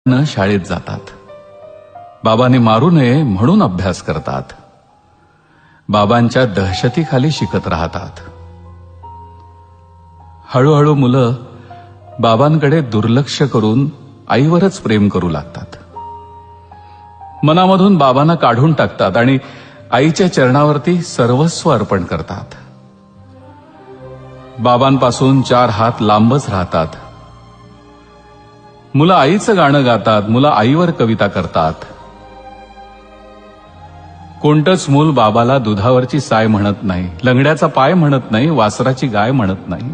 शाळेत जातात. बाबांनी मारू नये म्हणून अभ्यास करतात. बाबांच्या दहशतीखाली शिकत राहतात. हळूहळू मुलं बाबांकडे दुर्लक्ष करून आईवरच प्रेम करू लागतात. मनामधून बाबांना काढून टाकतात आणि आईच्या चरणावरती सर्वस्व अर्पण करतात. बाबांपासून 4 हात लांबच राहतात. मुलं आईचं गाणं गातात. मुलं आईवर कविता करतात. कोणतंच मूल बाबाला दुधावरची साय म्हणत नाही, लंगड्याचा पाय म्हणत नाही, वासराची गाय म्हणत नाही.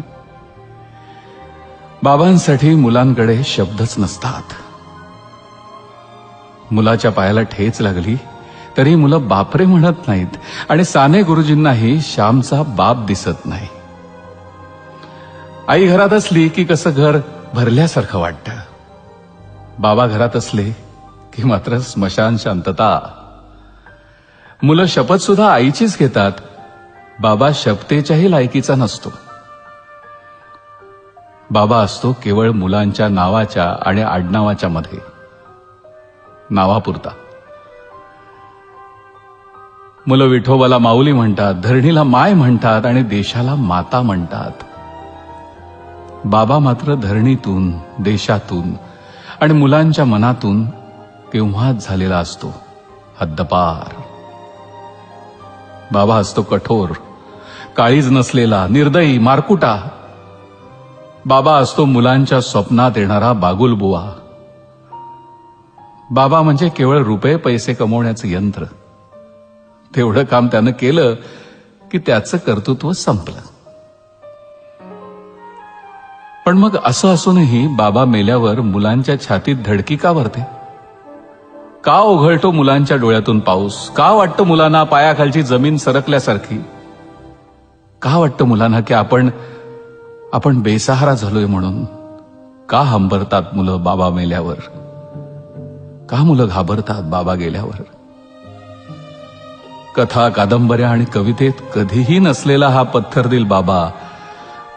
बाबांसाठी मुलांकडे शब्दच नसतात. मुलाच्या पायाला ठेच लागली तरी मुलं बापरे म्हणत नाहीत आणि साने गुरुजींनाही श्यामचा बाप दिसत नाही. आई घरात असली की कसं घर भरल्यासारखं वाटतं. बाबा घरात असले की मात्र स्मशान शांतता. मुलं शपथ सुद्धा आईचीच घेतात. बाबा शपथेच्याही लायकीचा नसतो. बाबा असतो केवळ मुलांच्या नावाच्या आणि आडनावाच्या मध्ये, नावापुरता. मुलं विठोबाला माऊली म्हणतात, धरणीला माय म्हणतात आणि देशाला माता म्हणतात. बाबा मात्र धरणीतून, देशातून आणि मुलांच्या मनातून केव्हाच झालेला असतो, हद्दपार. बाबा असतो कठोर, काळीज नसलेला, निर्दयी, मारकुटा. बाबा असतो मुलांच्या स्वप्नात येणारा बागुलबुवा. बाबा म्हणजे केवळ रुपये पैसे कमवण्याचं यंत्र. तेवढं काम त्यानं केलं की त्याचं कर्तृत्व संपलं. पण मग असं असूनही बाबा मेल्यावर मुलांच्या छातीत धडकी का भरते? का ओघळतो मुलांच्या डोळ्यातून पाऊस? का वाटतं मुलांना पायाखालची जमीन सरकल्यासारखी? का वाटतं मुलांना की आपण बेसहारा झालोय म्हणून? का हंबरतात मुलं बाबा मेल्यावर? का मुलं घाबरतात बाबा गेल्यावर? कथा, कादंबऱ्या आणि कवितेत कधीही नसलेला हा पत्थरदिल बाबा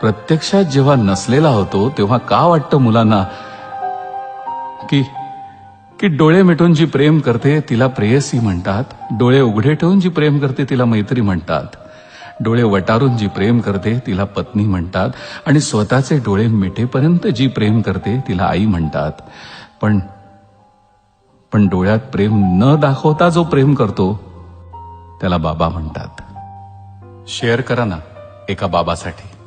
प्रत्यक्षात जेव्हा नसलेला होतो तेव्हा का वाटतं मुलांना की डोळे मिटून जी प्रेम करते तिला प्रेयसी म्हणतात, डोळे उघडे ठेवून जी प्रेम करते तिला मैत्री म्हणतात, डोळे वटारून जी प्रेम करते तिला पत्नी म्हणतात आणि स्वतःचे डोळे मिटेपर्यंत जी प्रेम करते तिला आई म्हणतात. पण डोळ्यात प्रेम न दाखवता जो प्रेम करतो त्याला बाबा म्हणतात. शेअर करा ना एका बाबासाठी.